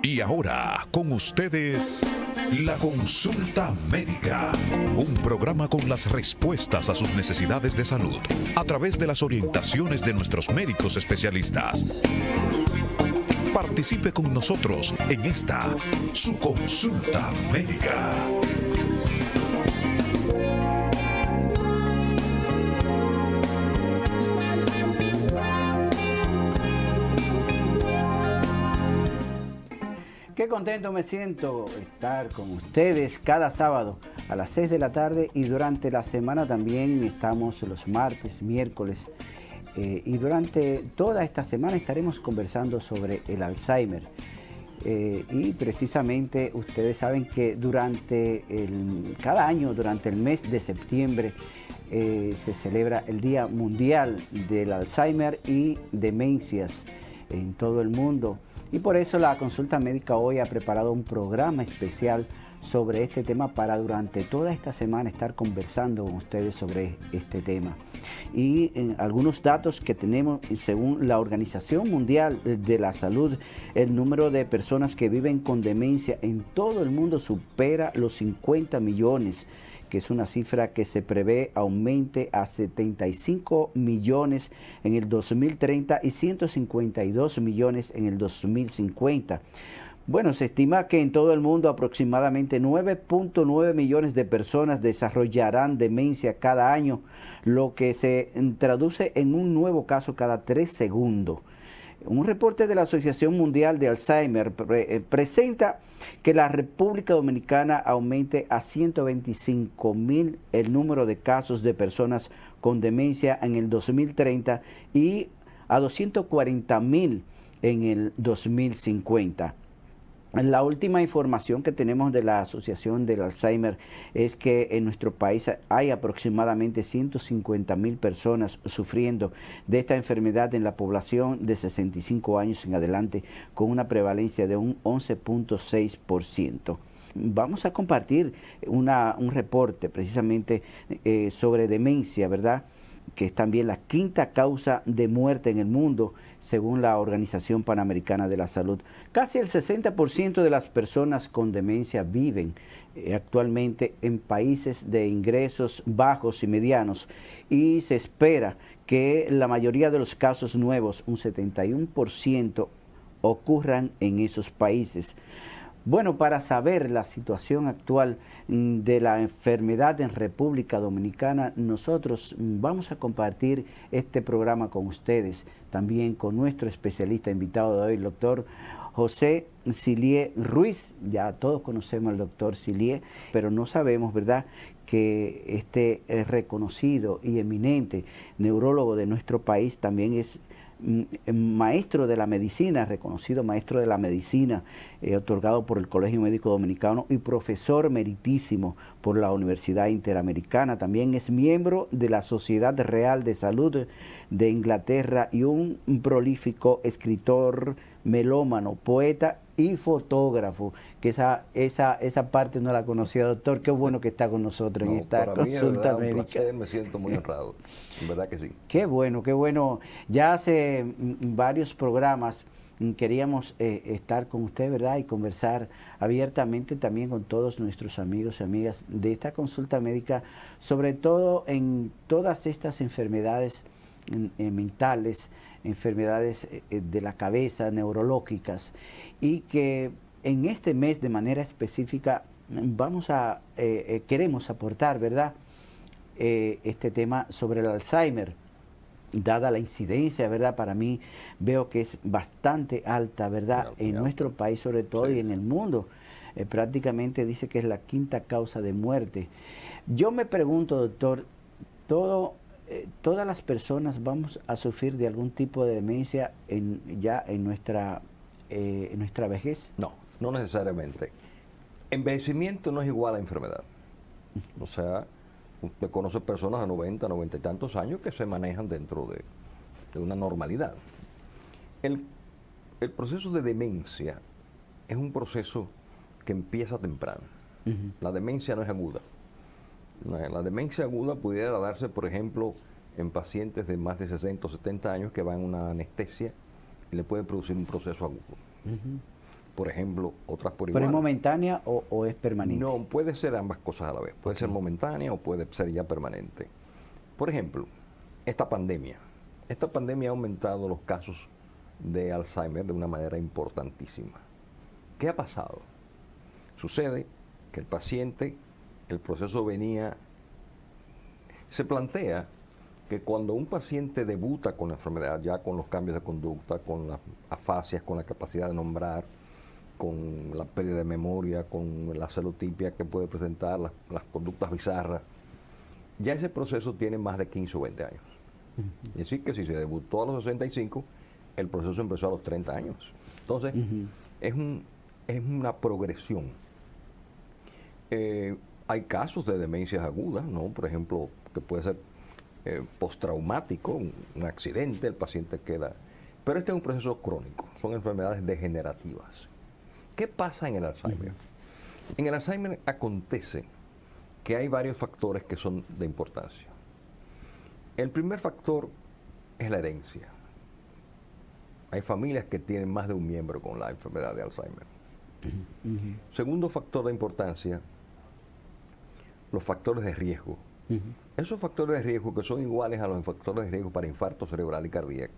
Y ahora, con ustedes, la consulta médica. Un programa con las respuestas a sus necesidades de salud a través de las orientaciones de nuestros médicos especialistas. Participe con nosotros en esta, su consulta médica. Qué contento me siento estar con ustedes cada sábado a las 6 de la tarde y durante la semana también estamos los martes, miércoles y durante toda esta semana estaremos conversando sobre el Alzheimer. Y precisamente ustedes saben que cada año, durante el mes de septiembre, se celebra el Día Mundial del Alzheimer y demencias en todo el mundo. Y por eso la consulta médica hoy ha preparado un programa especial sobre este tema para durante toda esta semana estar conversando con ustedes sobre este tema. Y algunos datos que tenemos, según la Organización Mundial de la Salud, el número de personas que viven con demencia en todo el mundo supera los 50 millones, que es una cifra que se prevé aumente a 75 millones en el 2030 y 152 millones en el 2050. Bueno, se estima que en todo el mundo aproximadamente 9.9 millones de personas desarrollarán demencia cada año, lo que se traduce en un nuevo caso cada 3 segundos. Un reporte de la Asociación Mundial de Alzheimer presenta que la República Dominicana aumente a 125.000 el número de casos de personas con demencia en el 2030 y a 240.000 en el 2050. La última información que tenemos de la Asociación del Alzheimer es que en nuestro país hay aproximadamente 150.000 personas sufriendo de esta enfermedad en la población de 65 años en adelante, con una prevalencia de un 11.6%. Vamos a compartir un reporte precisamente sobre demencia, ¿verdad?, que es también la quinta causa de muerte en el mundo, según la Organización Panamericana de la Salud. Casi el 60% de las personas con demencia viven actualmente en países de ingresos bajos y medianos, y se espera que la mayoría de los casos nuevos, un 71%, ocurran en esos países. Bueno, para saber la situación actual de la enfermedad en República Dominicana, nosotros vamos a compartir este programa con ustedes, también con nuestro especialista invitado de hoy, el doctor José Silié Ruiz. Ya todos conocemos al doctor Silié, pero no sabemos, ¿verdad?, que este reconocido y eminente neurólogo de nuestro país también es maestro de la medicina, reconocido maestro de la medicina, otorgado por el Colegio Médico Dominicano y profesor meritísimo por la Universidad Interamericana. También es miembro de la Sociedad Real de Salud de Inglaterra y un prolífico escritor, melómano, poeta y fotógrafo, que esa parte no la conocía, doctor. Qué bueno que está con nosotros en esta consulta médica. Un placer, me siento muy honrado, en verdad que sí. Qué bueno, qué bueno. Ya hace varios programas queríamos estar con usted, ¿verdad?, y conversar abiertamente también con todos nuestros amigos y amigas de esta consulta médica, sobre todo en todas estas enfermedades mentales, enfermedades de la cabeza, neurológicas, y que en este mes de manera específica queremos aportar, ¿verdad?, este tema sobre el Alzheimer, dada la incidencia, ¿verdad? Para mí veo que es bastante alta, ¿verdad?, en nuestro país sobre todo, sí, y en el mundo. Prácticamente dice que es la quinta causa de muerte. Yo me pregunto, doctor, ¿todas las personas vamos a sufrir de algún tipo de demencia ya en nuestra vejez? No, no necesariamente. Envejecimiento no es igual a enfermedad. O sea, usted conoce personas de 90, 90 y tantos años que se manejan dentro de una normalidad. El proceso de demencia es un proceso que empieza temprano. La demencia no es aguda. La demencia aguda pudiera darse, por ejemplo, en pacientes de más de 60 o 70 años que van a una anestesia y le puede producir un proceso agudo. Por ejemplo, otras por igual. ¿Pero es momentánea o es permanente? No, puede ser ambas cosas a la vez. Puede ser momentánea o puede ser ya permanente. Por ejemplo, esta pandemia. Esta pandemia ha aumentado los casos de Alzheimer de una manera importantísima. ¿Qué ha pasado? Sucede que el paciente, el proceso venía, se plantea que cuando un paciente debuta con la enfermedad, ya con los cambios de conducta, con las afasias, con la capacidad de nombrar, con la pérdida de memoria, con la celotipia que puede presentar, las conductas bizarras, ya ese proceso tiene más de 15 o 20 años. Es decir, que si se debutó a los 65, el proceso empezó a los 30 años. Entonces, es una progresión. Hay casos de demencias agudas, ¿no? Por ejemplo, que puede ser postraumático, un accidente, el paciente queda... Pero este es un proceso crónico, son enfermedades degenerativas. ¿Qué pasa en el Alzheimer? En el Alzheimer acontece que hay varios factores que son de importancia. El primer factor es la herencia. Hay familias que tienen más de un miembro con la enfermedad de Alzheimer. Segundo factor de importancia, los factores de riesgo. Esos factores de riesgo que son iguales a los factores de riesgo para infarto cerebral y cardíaco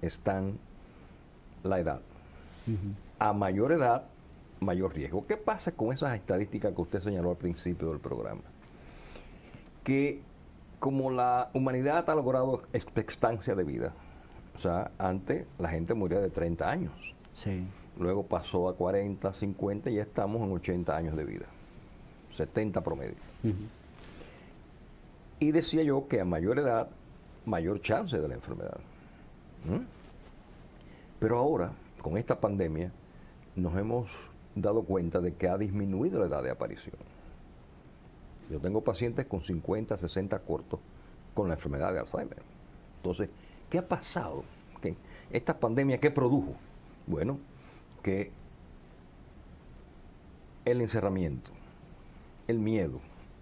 están la edad. A mayor edad, mayor riesgo. ¿Qué pasa con esas estadísticas que usted señaló al principio del programa? Que como la humanidad ha logrado expansia de vida, o sea, antes la gente moría de 30 años. Sí. Luego pasó a 40, 50 y ya estamos en 80 años de vida. 70 promedio. Y decía yo que a mayor edad, mayor chance de la enfermedad. Pero ahora, con esta pandemia, nos hemos dado cuenta de que ha disminuido la edad de aparición. Yo tengo pacientes con 50, 60 cortos con la enfermedad de Alzheimer. Entonces, ¿qué ha pasado? Esta pandemia, ¿qué produjo? Bueno, que el encerramiento, el miedo,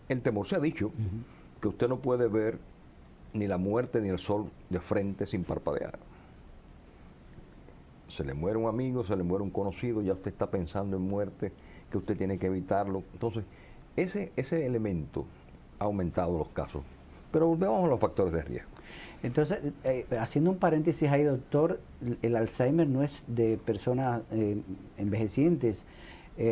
el temor. Se ha dicho que usted no puede ver ni la muerte ni el sol de frente sin parpadear. Se le muere un amigo, se le muere un conocido, ya usted está pensando en muerte, que usted tiene que evitarlo. Entonces, ese elemento ha aumentado los casos. Pero volvemos a los factores de riesgo. Entonces, haciendo un paréntesis ahí, doctor, el Alzheimer no es de personas envejecientes,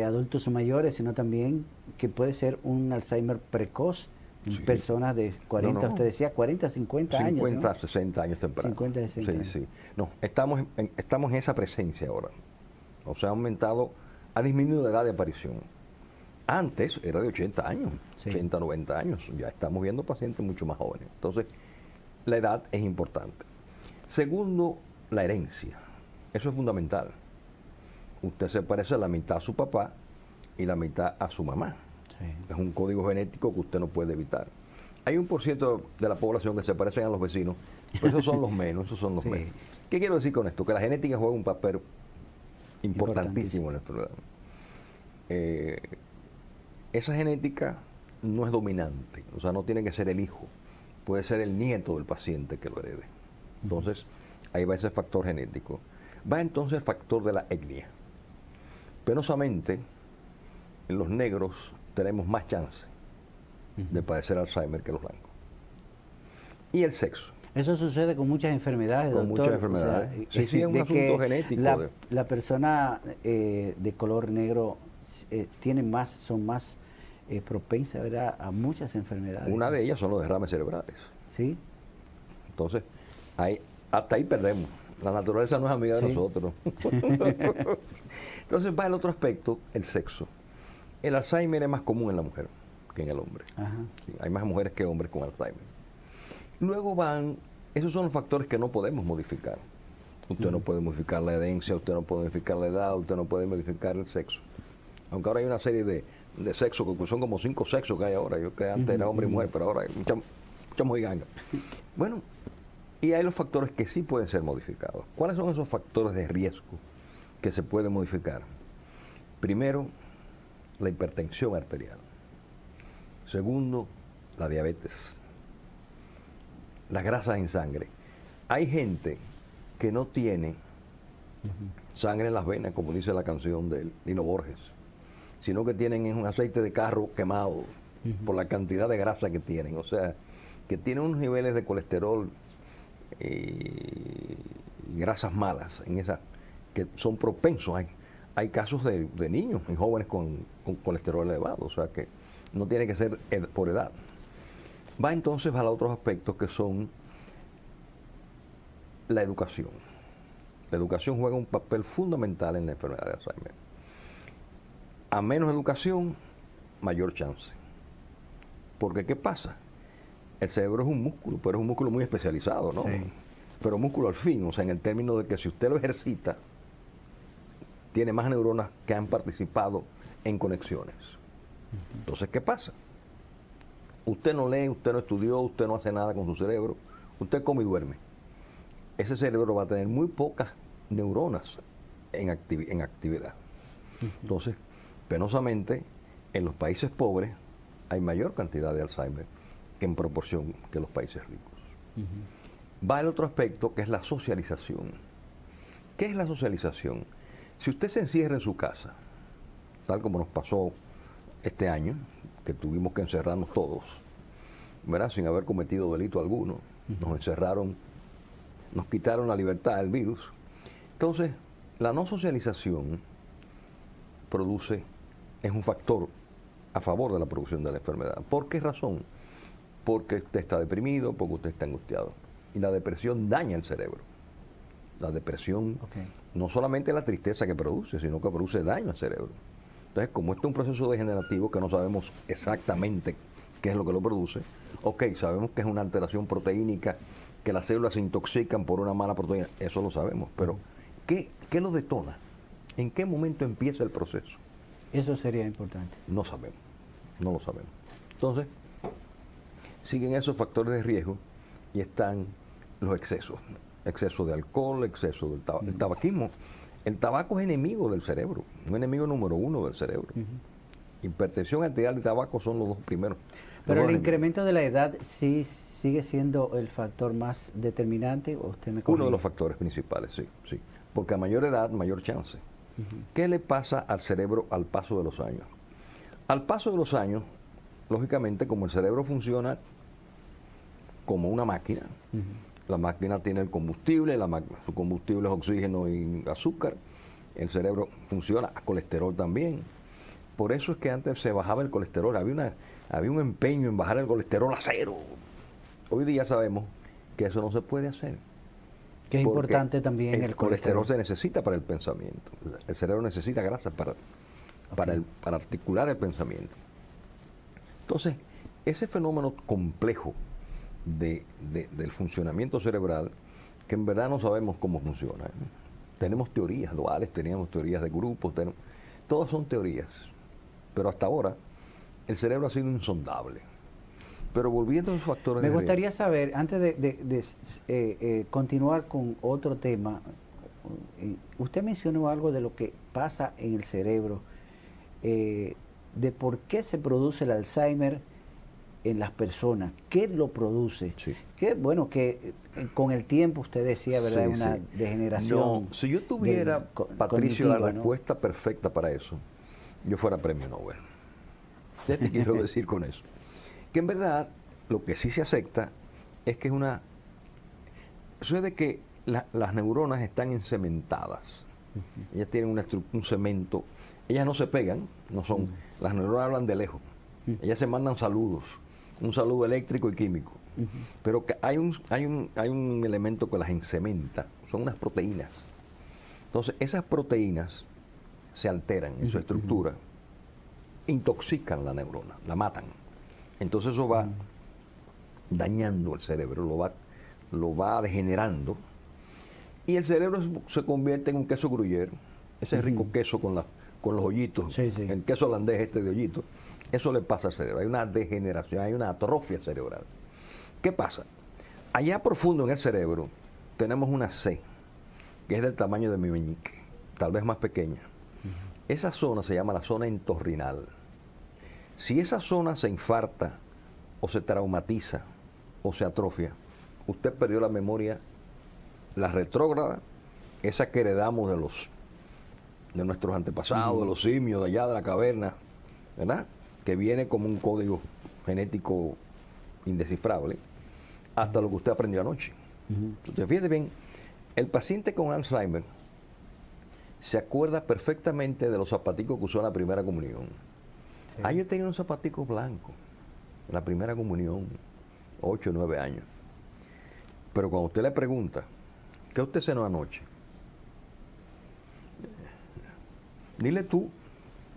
adultos mayores, sino también que puede ser un Alzheimer precoz en personas de 40, usted decía 40, 50 años. 50, ¿no? 60 años temprano. 50, 60 años. Sí. No, estamos en esa presencia ahora. O sea, ha aumentado, ha disminuido la edad de aparición. Antes era de 80 años, 80, 90 años. Ya estamos viendo pacientes mucho más jóvenes. Entonces, la edad es importante. Segundo, la herencia. Eso es fundamental. Usted se parece a la mitad a su papá y la mitad a su mamá. Es un código genético que usted no puede evitar. Hay 1% de la población que se parecen a los vecinos, pero esos son los menos, menos. ¿Qué quiero decir con esto? Que la genética juega un papel importantísimo en la enfermedad. Esa genética no es dominante, o sea, no tiene que ser el hijo, puede ser el nieto del paciente que lo herede. Entonces, ahí va ese factor genético. Va entonces el factor de la etnia. Penosamente, en los negros tenemos más chance de padecer Alzheimer que los blancos. Y el sexo. Eso sucede con muchas enfermedades, con doctor. Muchas enfermedades. O sea, sí, es un asunto genético. La persona de color negro son más propensas, ¿verdad?, a muchas enfermedades. Una de ellas son los derrames cerebrales. Sí. Entonces, hasta ahí perdemos. La naturaleza no es amiga de nosotros. Entonces va el otro aspecto, el sexo. El Alzheimer es más común en la mujer que en el hombre. Sí, hay más mujeres que hombres con Alzheimer. Luego esos son los factores que no podemos modificar. Usted no puede modificar la herencia, usted no puede modificar la edad, usted no puede modificar el sexo. Aunque ahora hay una serie de sexos, que son como 5 sexos que hay ahora. Yo creo que antes era hombre y mujer, pero ahora hay mucha mojiganga. Bueno, y hay los factores que sí pueden ser modificados. ¿Cuáles son esos factores de riesgo que se pueden modificar? Primero, la hipertensión arterial. Segundo, la diabetes. Las grasas en sangre. Hay gente que no tiene sangre en las venas, como dice la canción de Lino Borges, sino que tienen un aceite de carro quemado por la cantidad de grasa que tienen. O sea, que tienen unos niveles de colesterol y grasas malas en esa, que son propensos. Hay casos de niños y jóvenes con colesterol elevado, o sea que no tiene que ser por edad. Va entonces a los otros aspectos que son la educación. La educación juega un papel fundamental en la enfermedad de Alzheimer. A menos educación, mayor chance. Porque ¿qué pasa? El cerebro es un músculo, pero es un músculo muy especializado, ¿no? Sí. Pero músculo al fin, o sea, en el término de que si usted lo ejercita, tiene más neuronas que han participado en conexiones. Entonces, ¿qué pasa? Usted no lee, usted no estudió, usted no hace nada con su cerebro, usted come y duerme. Ese cerebro va a tener muy pocas neuronas en actividad. Entonces, penosamente, en los países pobres hay mayor cantidad de Alzheimer que en proporción que los países ricos. Va el otro aspecto, que es la socialización. ¿Qué es la socialización? Si usted se encierra en su casa, tal como nos pasó este año, que tuvimos que encerrarnos todos, ¿verdad? Sin haber cometido delito alguno, nos encerraron, nos quitaron la libertad del virus. Entonces, la no socialización es un factor a favor de la producción de la enfermedad. ¿Por qué razón? Porque usted está deprimido, porque usted está angustiado. Y la depresión daña el cerebro. La depresión, no solamente la tristeza que produce, sino que produce daño al cerebro. Entonces, como este es un proceso degenerativo que no sabemos exactamente qué es lo que lo produce, sabemos que es una alteración proteínica, que las células se intoxican por una mala proteína, eso lo sabemos, pero ¿qué lo detona? ¿En qué momento empieza el proceso? Eso sería importante. No sabemos, no lo sabemos. Entonces, siguen esos factores de riesgo y están los excesos. Exceso de alcohol, exceso del tabaquismo. El tabaco es enemigo del cerebro, un enemigo número 1 del cerebro. Hipertensión arterial y tabaco son los dos primeros. Pero el incremento de la edad sí sigue siendo el factor más determinante, ¿o usted me corrige? Uno de los factores principales, sí. Porque a mayor edad, mayor chance. ¿Qué le pasa al cerebro al paso de los años? Al paso de los años, lógicamente, como el cerebro funciona como una máquina, la máquina tiene el combustible, su combustible es oxígeno y azúcar, el cerebro funciona, colesterol también. Por eso es que antes se bajaba el colesterol, había un empeño en bajar el colesterol a cero. Hoy día sabemos que eso no se puede hacer. Que es importante también el colesterol se necesita para el pensamiento. El cerebro necesita grasa para articular el pensamiento. Entonces, ese fenómeno complejo del funcionamiento cerebral, que en verdad no sabemos cómo funciona. Tenemos teorías duales, teníamos teorías de grupos, todas son teorías. Pero hasta ahora, el cerebro ha sido insondable. Pero volviendo a los factores me gustaría saber, antes de continuar con otro tema, usted mencionó algo de lo que pasa en el cerebro, de por qué se produce el Alzheimer en las personas, qué lo produce. Sí. Que bueno, que con el tiempo usted decía, ¿verdad? Sí, una degeneración. No, si yo tuviera, Patricio, la respuesta perfecta para eso, yo fuera premio Nobel. ¿Qué te quiero decir con eso? Que en verdad, lo que sí se acepta es que sucede que las neuronas están encementadas. Ellas tienen un cemento, ellas no se pegan, las neuronas hablan de lejos. Ellas se mandan saludos, un saludo eléctrico y químico. Pero que hay un elemento que las encementa, son unas proteínas. Entonces, esas proteínas se alteran en su estructura, intoxican la neurona, la matan. Entonces eso va dañando el cerebro, lo va degenerando, y el cerebro se convierte en un queso gruyere, ese rico queso con los hoyitos, el queso holandés de hoyitos. Eso le pasa al cerebro, hay una degeneración, hay una atrofia cerebral. ¿Qué pasa? Allá profundo en el cerebro tenemos una C, que es del tamaño de mi meñique, tal vez más pequeña. Esa zona se llama la zona entorrinal. Si esa zona se infarta, o se traumatiza, o se atrofia, usted perdió la memoria, la retrógrada esa que heredamos de nuestros antepasados, de los simios, de allá de la caverna, ¿verdad? Que viene como un código genético indescifrable, hasta lo que usted aprendió anoche. Entonces, fíjate bien, el paciente con Alzheimer se acuerda perfectamente de los zapaticos que usó en la primera comunión. Sí. Ah, yo tenía un zapatico blanco en la primera comunión, 8 o 9 años. Pero cuando usted le pregunta, ¿qué usted cenó anoche? Dile tú,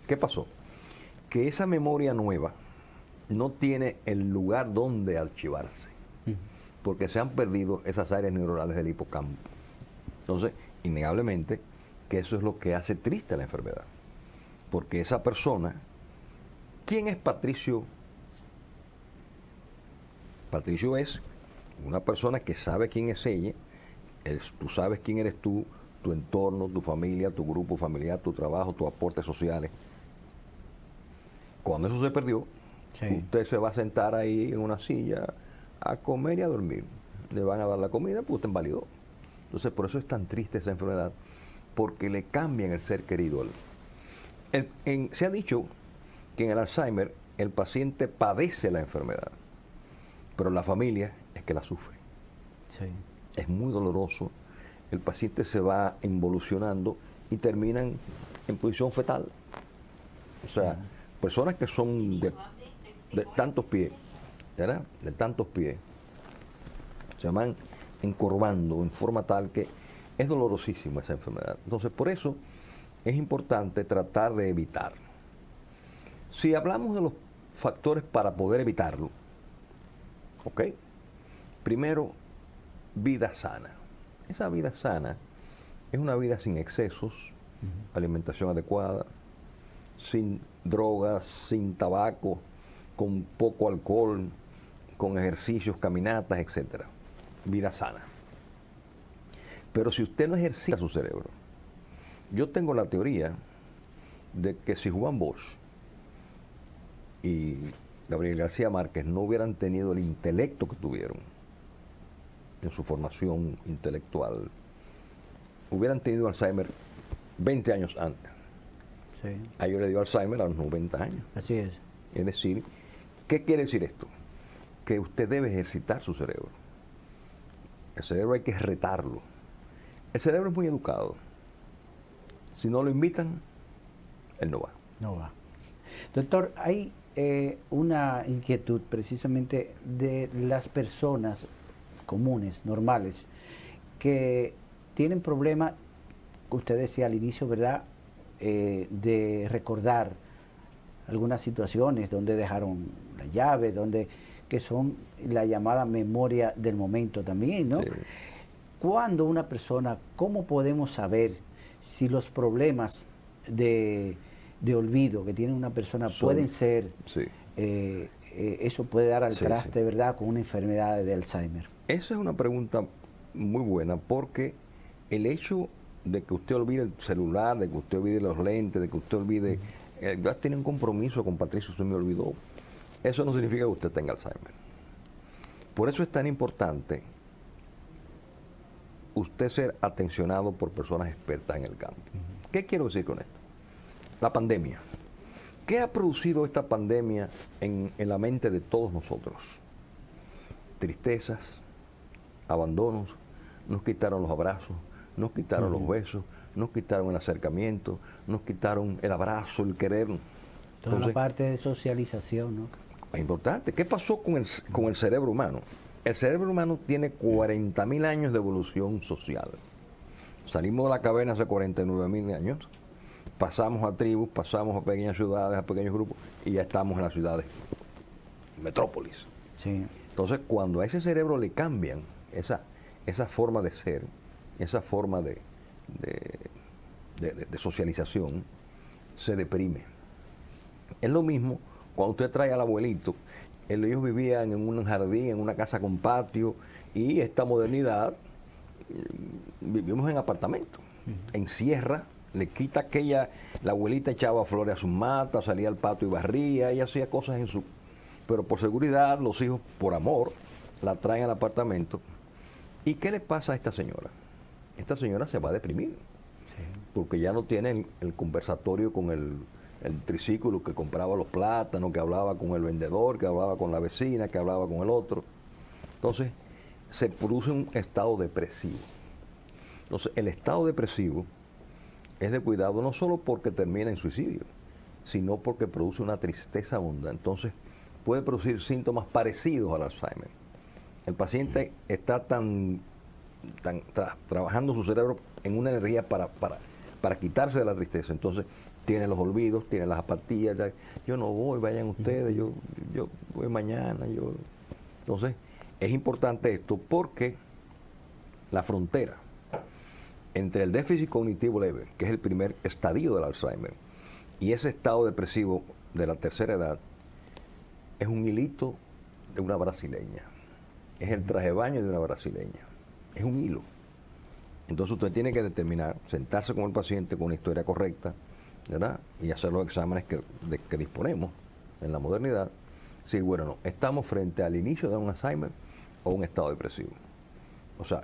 ¿qué pasó? Que esa memoria nueva no tiene el lugar donde archivarse, porque se han perdido esas áreas neuronales del hipocampo. Entonces, innegablemente, que eso es lo que hace triste la enfermedad. Porque esa persona, ¿quién es Patricio? Patricio es una persona que sabe quién es ella, tú sabes quién eres tú, tu entorno, tu familia, tu grupo familiar, tu trabajo, tus aportes sociales. Cuando eso se perdió, Sí. usted se va a sentar ahí en una silla a comer y a dormir. Le van a dar la comida, pues usted invalidó. Entonces, por eso es tan triste esa enfermedad, porque le cambian el ser querido. Se ha dicho que en el Alzheimer el paciente padece la enfermedad, pero la familia es que la sufre. Sí. Es muy doloroso. El paciente se va involucionando y terminan en posición fetal. O sea, personas que son de tantos pies, ¿verdad? De tantos pies, se van encorvando en forma tal que es dolorosísima esa enfermedad. Entonces, por eso es importante tratar de evitar. Si hablamos de los factores para poder evitarlo, ¿ok? Primero, vida sana. Esa vida sana es una vida sin excesos, alimentación adecuada, sin drogas, sin tabaco, con poco alcohol, con ejercicios, caminatas, etc. Vida sana. Pero si usted no ejercita su cerebro, yo tengo la teoría de que si Juan Bosch y Gabriel García Márquez no hubieran tenido el intelecto que tuvieron en su formación intelectual, hubieran tenido Alzheimer 20 años antes. Sí. A ellos le dio Alzheimer a los 90 años. Así es. Es decir, ¿qué quiere decir esto? Que usted debe ejercitar su cerebro. El cerebro hay que retarlo. El cerebro es muy educado. Si no lo invitan, él no va. No va. Doctor, hay una inquietud precisamente de las personas comunes, normales, que tienen problemas, usted decía al inicio, ¿verdad?, de recordar algunas situaciones donde dejaron la llave, que son la llamada memoria del momento también, ¿no? Sí. Cuando una persona, ¿cómo podemos saber si los problemas de olvido que tiene una persona pueden ser, Sí. eso puede dar al Sí, traste, sí. ¿verdad?, con una enfermedad de Alzheimer? Esa es una pregunta muy buena, porque el hecho de que usted olvide el celular, de que usted olvide los lentes, de que usted olvide, ya tiene un compromiso con Patricio, se me olvidó, eso no significa que usted tenga Alzheimer. Por eso es tan importante usted ser atencionado por personas expertas en el campo. ¿Qué quiero decir con esto? La pandemia. ¿Qué ha producido esta pandemia en la mente de todos nosotros? Tristezas, abandonos, nos quitaron los abrazos, nos quitaron los besos, nos quitaron el acercamiento, nos quitaron el abrazo, el querer. Toda Entonces, la parte de socialización, ¿no? es importante. ¿Qué pasó con el cerebro humano? El cerebro humano tiene 40.000 años de evolución social. Salimos de la caverna hace 49.000 años, pasamos a tribus, pasamos a pequeñas ciudades, a pequeños grupos, y ya estamos en las ciudades, metrópolis. Sí. Entonces, cuando a ese cerebro le cambian esa forma de ser, esa forma de socialización, se deprime. Es lo mismo cuando usted trae al abuelito. Ellos vivían en un jardín, en una casa con patio, y esta modernidad, vivimos en apartamentos. En sierra, le quita aquella, la abuelita echaba flores a sus matas, salía al patio y barría, ella hacía cosas pero por seguridad, los hijos, por amor, la traen al apartamento. ¿Y qué le pasa a esta señora? esta señora se va a deprimir, porque ya no tiene el conversatorio con el triciclo que compraba los plátanos, que hablaba con el vendedor, que hablaba con la vecina, que hablaba con el otro. Entonces, se produce un estado depresivo. Entonces, el estado depresivo es de cuidado no solo porque termina en suicidio, sino porque produce una tristeza honda. Entonces, puede producir síntomas parecidos al Alzheimer. El paciente está trabajando su cerebro en una energía para quitarse de la tristeza. Entonces, tiene los olvidos, tiene las apatías. Yo no voy, vayan ustedes, yo voy mañana. Entonces, es importante esto porque la frontera entre el déficit cognitivo leve, que es el primer estadio del Alzheimer, y ese estado depresivo de la tercera edad, es un hilito de una brasileña. Es el traje de baño de una brasileña. Es un hilo. Entonces usted tiene que determinar, sentarse con el paciente con una historia correcta, ¿verdad? Y hacer los exámenes que disponemos en la modernidad. Decir, bueno, no, estamos frente al inicio de un Alzheimer o un estado depresivo. O sea,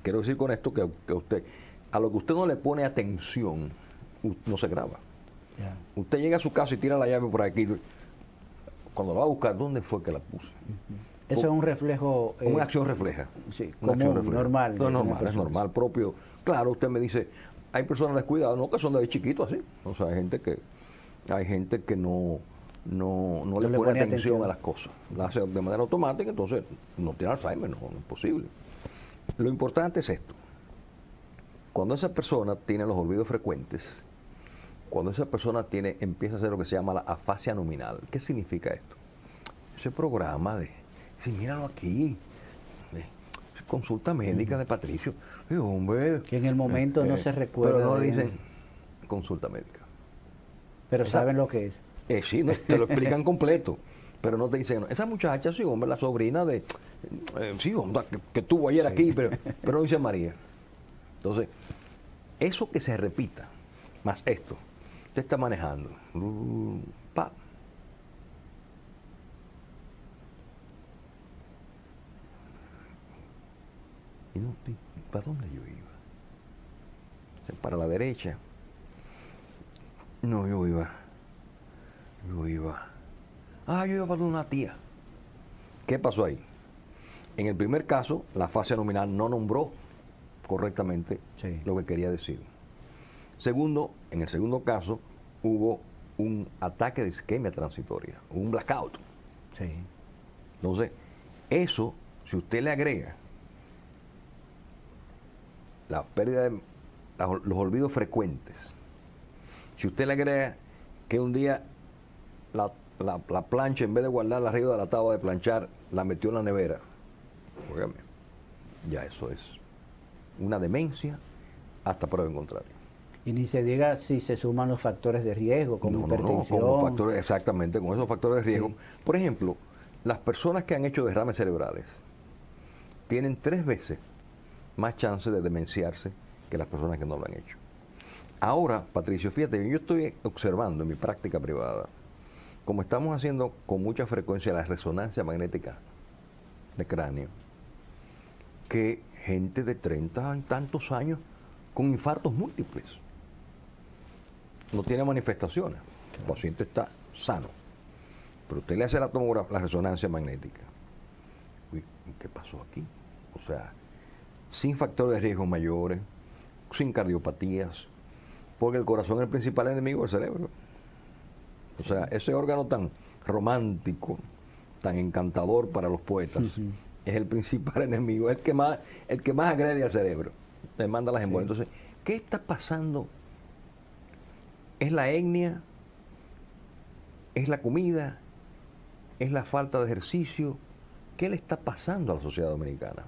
quiero decir con esto que usted, a lo que usted no le pone atención, no se graba. Yeah. Usted llega a su casa y tira la llave por aquí. Cuando la va a buscar, ¿dónde fue que la puse? Eso es un reflejo... una acción refleja. Sí, Una común, acción refleja. normal. No, es normal, propio. Claro, usted me dice, hay personas descuidadas, no, que son de chiquito así. O sea, hay gente que no le pone atención a las cosas. La hace de manera automática, entonces no tiene Alzheimer, no es posible. Lo importante es esto. Cuando esa persona tiene los olvidos frecuentes, cuando esa persona empieza a hacer lo que se llama la afasia nominal, ¿qué significa esto? Ese programa de, sí, míralo aquí, consulta médica de Patricio, hombre, que en el momento no se recuerda. Pero no le dicen consulta médica. Pero saben lo que es. Sí, te lo explican completo, pero no te dicen, esa muchacha, sí, hombre, la sobrina de, sí, hombre, que estuvo ayer aquí, pero no dice María. Entonces, eso que se repita, más esto, usted está manejando, pa. Y no, ¿para dónde yo iba? Para la derecha. No, yo iba. Yo iba para una tía. ¿Qué pasó ahí? En el primer caso, la fase nominal no nombró correctamente lo que quería decir. Segundo, en el segundo caso, hubo un ataque de isquemia transitoria, un blackout. Sí. Entonces, eso, si usted le agrega la pérdida de los olvidos frecuentes, si usted le agrega que un día la plancha, en vez de guardarla arriba de la tabla de planchar, la metió en la nevera, óigame, ya eso es una demencia hasta prueba en contrario. Y ni se diga si se suman los factores de riesgo, como hipertensión. Como factores, exactamente, con esos factores de riesgo. Sí. Por ejemplo, las personas que han hecho derrames cerebrales tienen 3 veces más chance de demenciarse que las personas que no lo han hecho. Ahora, Patricio, fíjate, yo estoy observando en mi práctica privada, como estamos haciendo con mucha frecuencia la resonancia magnética de cráneo, que gente de 30 y tantos años con infartos múltiples no tiene manifestaciones. El paciente está sano, pero usted le hace la resonancia magnética. Uy, ¿qué pasó aquí? O sea, sin factores de riesgo mayores, sin cardiopatías, porque el corazón es el principal enemigo del cerebro. O sea, ese órgano tan romántico, tan encantador para los poetas, es el principal enemigo, el que más agrede al cerebro, le manda las embolias. Entonces, ¿qué está pasando? ¿Es la etnia? ¿Es la comida? ¿Es la falta de ejercicio? ¿Qué le está pasando a la sociedad dominicana?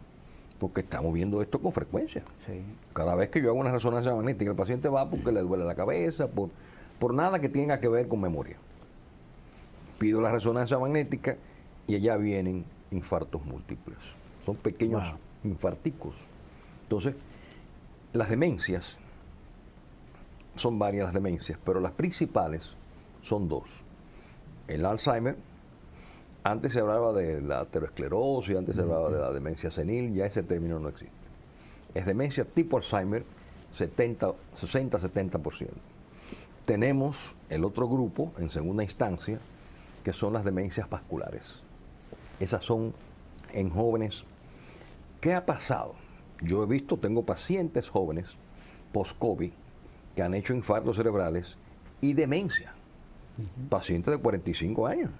Porque estamos viendo esto con frecuencia. Sí. Cada vez que yo hago una resonancia magnética, el paciente va porque le duele la cabeza, por nada que tenga que ver con memoria. Pido la resonancia magnética y allá vienen infartos múltiples. Son pequeños infarticos. Entonces, las demencias, son varias las demencias, pero las principales son 2. El Alzheimer, antes se hablaba de la aterosclerosis, antes se hablaba de la demencia senil, ya ese término no existe. es demencia tipo Alzheimer, 60-70%. Tenemos el otro grupo, en segunda instancia, que son las demencias vasculares. Esas son en jóvenes. ¿Qué ha pasado? Yo he visto, tengo pacientes jóvenes post-COVID que han hecho infartos cerebrales y demencia. Pacientes de 45 años.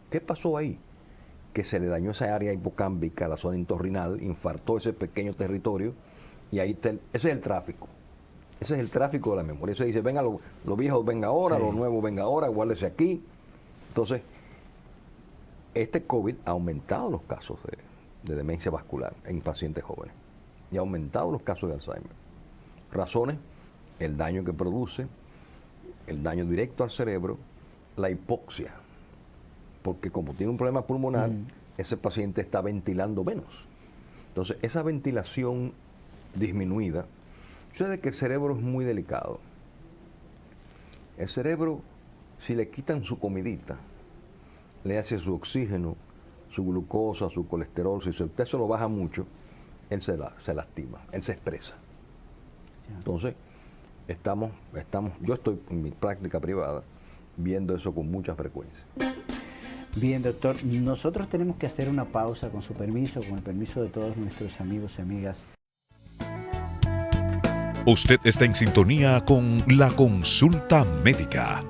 ¿Qué pasó ahí? Que se le dañó esa área hipocámbica, la zona entorrinal, infartó ese pequeño territorio y ahí ese es el tráfico. Ese es el tráfico de la memoria. Se dice, venga, los viejos venga ahora, Sí. los nuevos venga ahora, guárdese aquí. Entonces, este COVID ha aumentado los casos de demencia vascular en pacientes jóvenes y ha aumentado los casos de Alzheimer. Razones: el daño que produce, el daño directo al cerebro, la hipoxia, porque como tiene un problema pulmonar, ese paciente está ventilando menos. Entonces, esa ventilación disminuida, sucede que el cerebro es muy delicado. El cerebro, si le quitan su comidita, le hace su oxígeno, su glucosa, su colesterol, si usted se lo baja mucho, él se lastima, él se expresa. Entonces, yo estoy en mi práctica privada viendo eso con mucha frecuencia. Bien, doctor, nosotros tenemos que hacer una pausa con su permiso, con el permiso de todos nuestros amigos y amigas. Usted está en sintonía con La Consulta Médica.